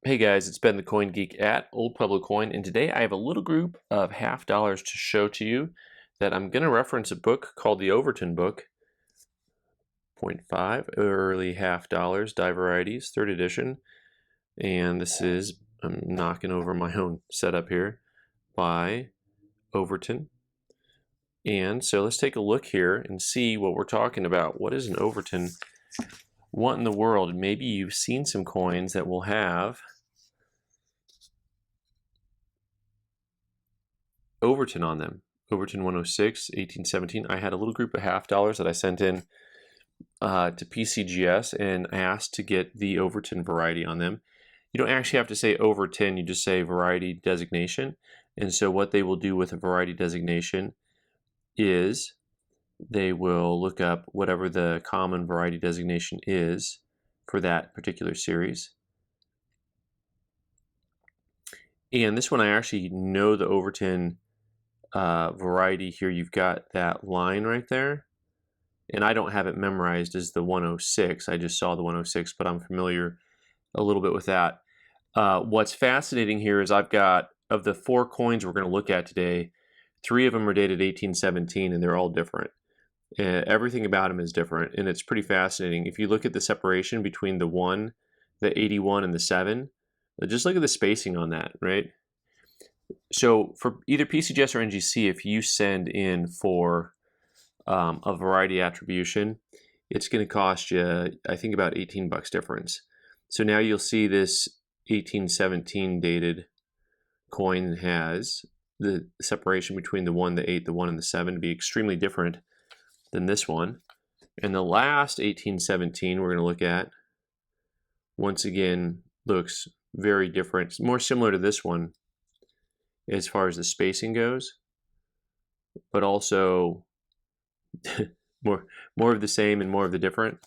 Hey guys, it's Ben the Coin Geek at Old Pueblo Coin, and today I have a little group of half dollars to show to you that I'm going to reference a book called the Overton book, .5, early half dollars, die varieties, 3rd edition, and this is, I'm knocking over my own setup here, by Overton. And so let's take a look here and see what we're talking about. What is an Overton? What in the world? Maybe you've seen some coins that will have Overton on them. Overton 106, 1817. I had a little group of half dollars that I sent in to PCGS and asked to get the Overton variety on them. You don't actually have to say Overton, you just say variety designation. And so what they will do with a variety designation is they will look up whatever the common variety designation is for that particular series. And this one I actually know the Overton variety here. You've got that line right there, and I don't have it memorized as the 106. I just saw the 106, but I'm familiar a little bit with that. What's fascinating here is I've got, of the 4 coins we're going to look at today, 3 of them are dated 1817, and they're all different. Everything about them is different, and it's pretty fascinating. If you look at the separation between the 1, the 81, and the 7, just look at the spacing on that, right? So for either PCGS or NGC, if you send in for a variety attribution, it's going to cost you, I think, about 18 bucks difference. So now you'll see this 1817 dated coin has the separation between the 1, the 8, the 1, and the 7 to be extremely different than this one. And the last 1817 we're going to look at, once again, looks very different. It's more similar to this one as far as the spacing goes, but also more of the same and more of the different.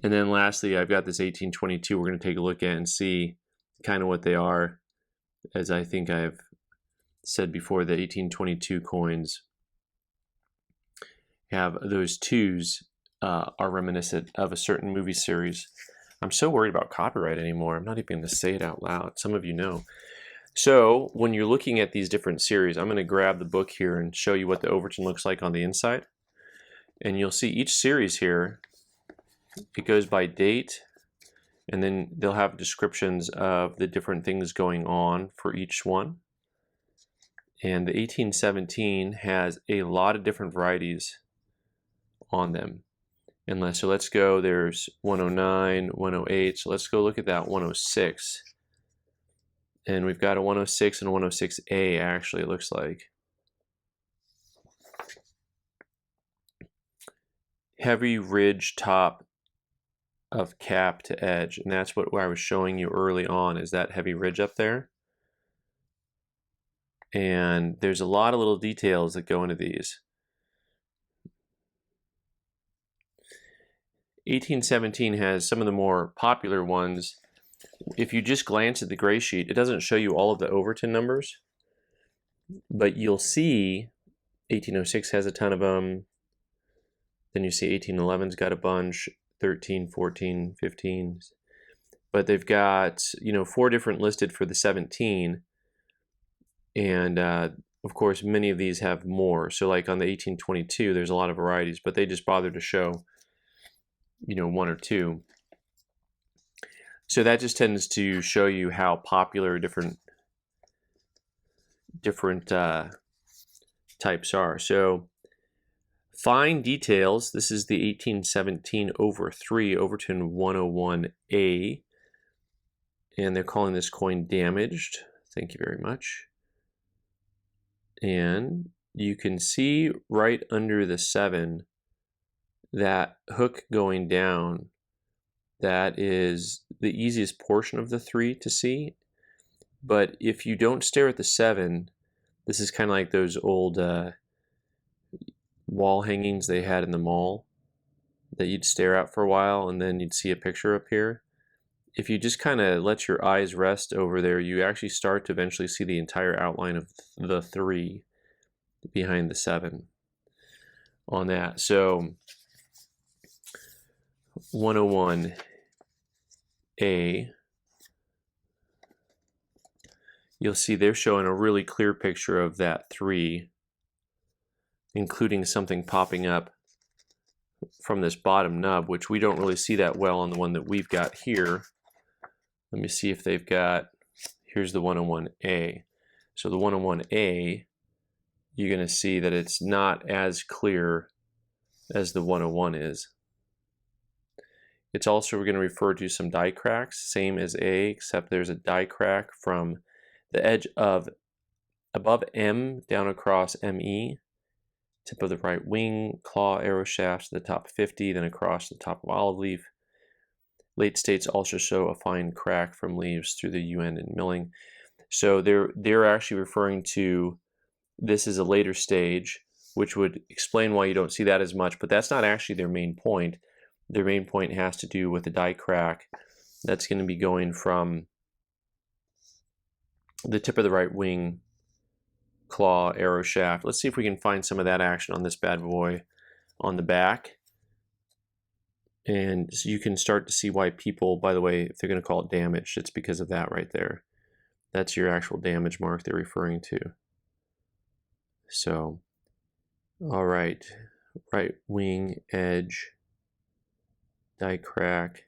And then lastly, I've got this 1822 we're going to take a look at and see kind of what they are. As I think I've said before, the 1822 coins have those 2s are reminiscent of a certain movie series. I'm so worried about copyright anymore. I'm not even going to say it out loud. Some of you know. So when you're looking at these different series, I'm going to grab the book here and show you what the Overton looks like on the inside. And you'll see each series here, it goes by date, and then they'll have descriptions of the different things going on for each one. And the 1817 has a lot of different varieties on them. And so let's go, there's 109, 108, so let's go look at that 106. And we've got a 106 and a 106A, actually, it looks like. Heavy ridge top of cap to edge, and that's what I was showing you early on, is that heavy ridge up there. And there's a lot of little details that go into these. 1817 has some of the more popular ones. If you just glance at the gray sheet, it doesn't show you all of the Overton numbers, but you'll see 1806 has a ton of them. Then you see 1811's got a bunch, 13, 14, 15. But they've got, 4 different listed for the 17. And of course, many of these have more. So like on the 1822, there's a lot of varieties, but they just bother to show, 1 or 2. So that just tends to show you how popular different types are. So fine details, this is the 1817 over 3 Overton 101A, and they're calling this coin damaged. Thank you very much. And you can see right under the 7 that hook going down. That is the easiest portion of the 3 to see. But if you don't stare at the 7, this is kind of like those old wall hangings they had in the mall that you'd stare at for a while and then you'd see a picture appear. If you just kind of let your eyes rest over there, you actually start to eventually see the entire outline of the 3 behind the 7 on that. So 101A you'll see they're showing a really clear picture of that 3, including something popping up from this bottom nub, which we don't really see that well on the one that we've got here. Let me see if they've got, here's the 101A. So the 101A, you're going to see that it's not as clear as the 101 is. It's also going to refer to some die cracks, same as A, except there's a die crack from the edge of above M down across ME, tip of the right wing, claw arrow shafts to the top 50, then across the top of olive leaf. Late states also show a fine crack from leaves through the UN and milling. So they're actually referring to this is a later stage, which would explain why you don't see that as much, but that's not actually their main point. Their main point has to do with the die crack that's going to be going from the tip of the right wing, claw, arrow shaft. Let's see if we can find some of that action on this bad boy on the back. And so you can start to see why people, by the way, if they're going to call it damaged, it's because of that right there. That's your actual damage mark they're referring to. So, all right, right wing edge, die crack.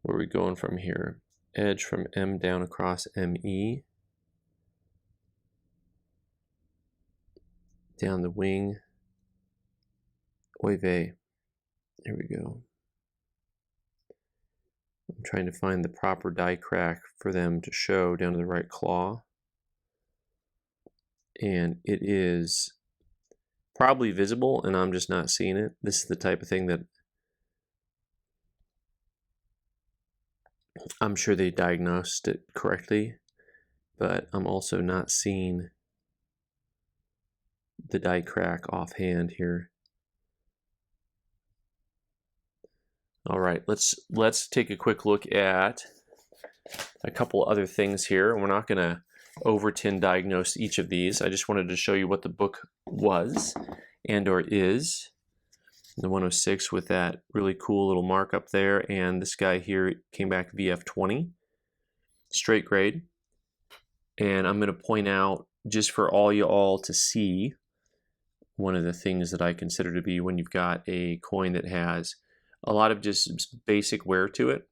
Where are we going from here? Edge from M down across ME. Down the wing. Oy vey. Here we go. I'm trying to find the proper die crack for them to show down to the right claw. And it is probably visible, and I'm just not seeing it. This is the type of thing that I'm sure they diagnosed it correctly, but I'm also not seeing the die crack offhand here. All right, let's take a quick look at a couple other things here. We're not going to Overton diagnose each of these. I just wanted to show you what the book was and or is. The 106 with that really cool little mark up there, and this guy here came back VF20, straight grade. And I'm going to point out, just for all you all to see, one of the things that I consider to be when you've got a coin that has a lot of just basic wear to it.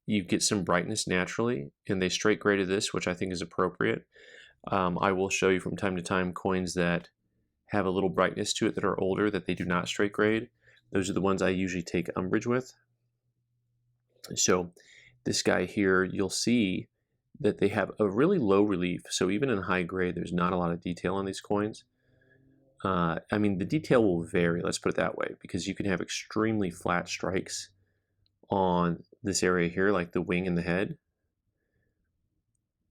You get some brightness naturally, and they straight graded this, which I think is appropriate. I will show you from time to time coins that have a little brightness to it that are older that they do not straight grade. Those are the ones I usually take umbrage with. So this guy here, you'll see that they have a really low relief. So even in high grade, there's not a lot of detail on these coins. I mean, the detail will vary, let's put it that way, because you can have extremely flat strikes on this area here, like the wing and the head.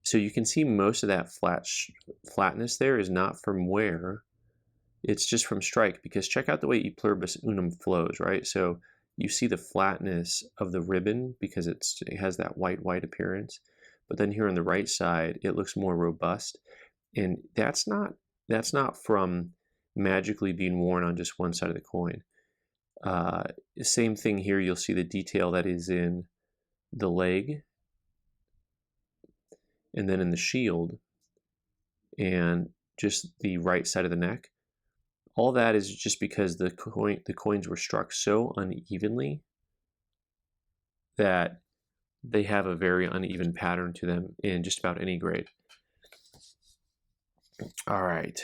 So you can see most of that flatness there is not from wear. It's just from strike, because check out the way E pluribus unum flows, right? So you see the flatness of the ribbon because it has that white appearance. But then here on the right side, it looks more robust. And that's not from magically being worn on just one side of the coin. Same thing here, you'll see the detail that is in the leg and then in the shield and just the right side of the neck. All that is just because the coins were struck so unevenly that they have a very uneven pattern to them in just about any grade. All right,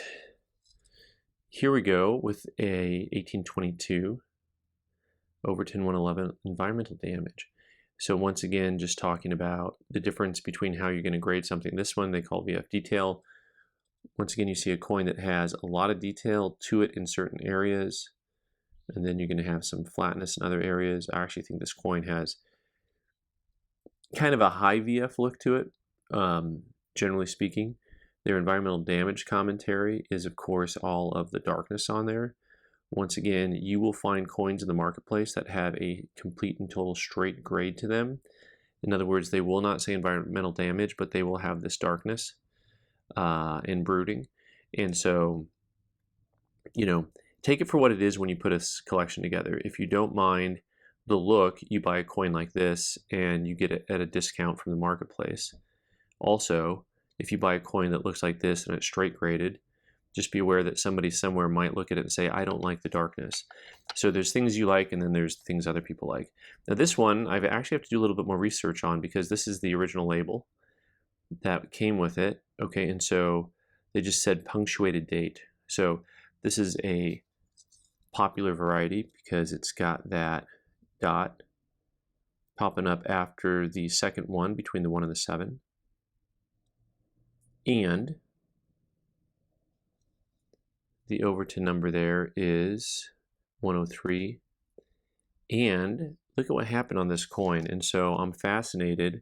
here we go with a 1822 Overton 111 environmental damage. So once again, just talking about the difference between how you're going to grade something. This one they call VF detail. Once again, you see a coin that has a lot of detail to it in certain areas, and then you're going to have some flatness in other areas. I actually think this coin has kind of a high VF look to it, generally speaking. Their environmental damage commentary is, of course, all of the darkness on there. Once again, you will find coins in the marketplace that have a complete and total straight grade to them. In other words, they will not say environmental damage, but they will have this darkness and brooding. And so, you know, take it for what it is when you put a collection together. If you don't mind the look, you buy a coin like this and you get it at a discount from the marketplace. Also, if you buy a coin that looks like this and it's straight graded, just be aware that somebody somewhere might look at it and say, I don't like the darkness. So there's things you like, and then there's things other people like. Now this one, I actually have to do a little bit more research on, because this is the original label that came with it. Okay, and so they just said punctuated date. So this is a popular variety because it's got that dot popping up after the second one between the 1 and the 7. And the Overton number there is 103. And look at what happened on this coin. And so I'm fascinated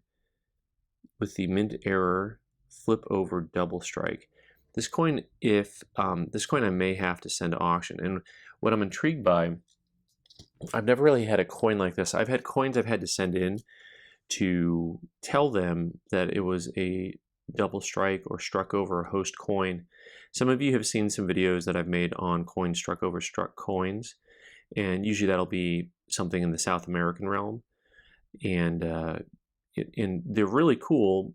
with the mint error flip over double strike. This coin, this coin I may have to send to auction. And what I'm intrigued by, I've never really had a coin like this. I've had coins I've had to send in to tell them that it was a double strike or struck over a host coin. Some of you have seen some videos that I've made on coins struck over struck coins, and usually that'll be something in the South American realm, and they're really cool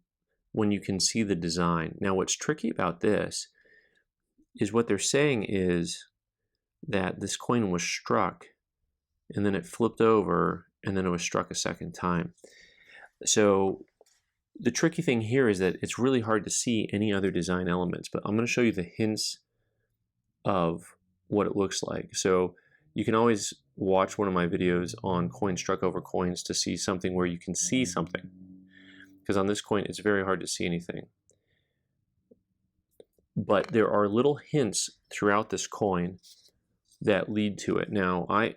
when you can see the design. Now what's tricky about this is what they're saying is that this coin was struck and then it flipped over and then it was struck a second time. So the tricky thing here is that it's really hard to see any other design elements, but I'm going to show you the hints of what it looks like. So you can always watch one of my videos on coins struck over coins to see something where you can see something, because on this coin it's very hard to see anything. But there are little hints throughout this coin that lead to it. Now I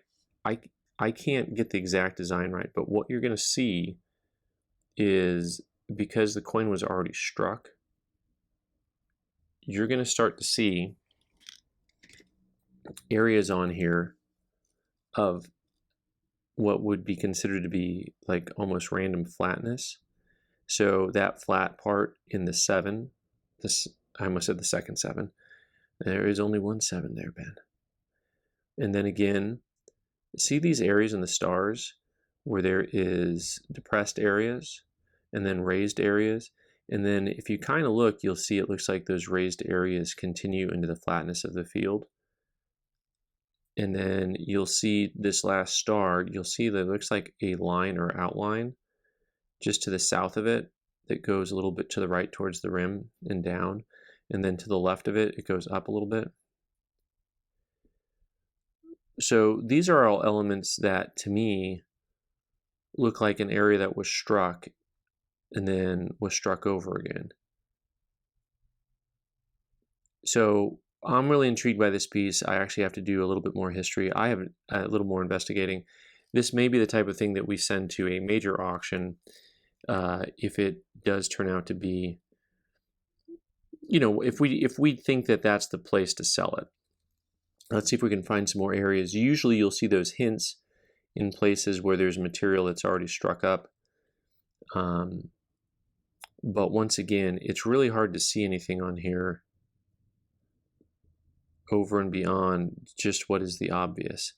can't get the exact design right, but what you're going to see is, because the coin was already struck, you're going to start to see areas on here of what would be considered to be like almost random flatness. So that flat part in the 7, I almost said the second 7. There is only one 7 there, Ben. And then again, see these areas in the stars where there is depressed areas and then raised areas. And then if you kind of look, you'll see it looks like those raised areas continue into the flatness of the field. And then you'll see this last star, you'll see that it looks like a line or outline just to the south of it that goes a little bit to the right towards the rim and down. And then to the left of it, it goes up a little bit. So these are all elements that to me look like an area that was struck and then was struck over again. So I'm really intrigued by this piece. I actually have to do a little bit more history. I have a little more investigating. This may be the type of thing that we send to a major auction if it does turn out to be, you know, if we think that that's the place to sell it. Let's see if we can find some more areas. Usually you'll see those hints in places where there's material that's already struck up. But once again, it's really hard to see anything on here over and beyond just what is the obvious.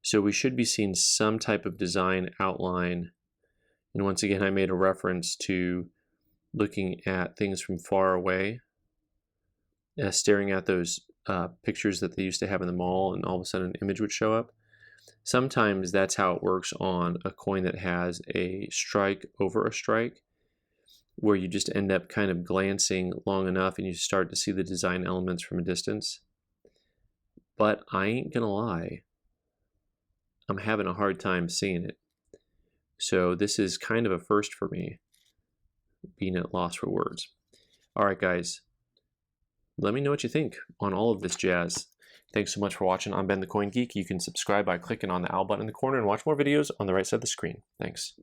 So we should be seeing some type of design outline. And once again, I made a reference to looking at things from far away, staring at those pictures that they used to have in the mall, and all of a sudden an image would show up. Sometimes that's how it works on a coin that has a strike over a strike, where you just end up kind of glancing long enough and you start to see the design elements from a distance. But I ain't gonna lie, I'm having a hard time seeing it. So this is kind of a first for me, being at loss for words. All right, guys, let me know what you think on all of this jazz. Thanks so much for watching. I'm Ben the Coin Geek. You can subscribe by clicking on the owl button in the corner and watch more videos on the right side of the screen. Thanks.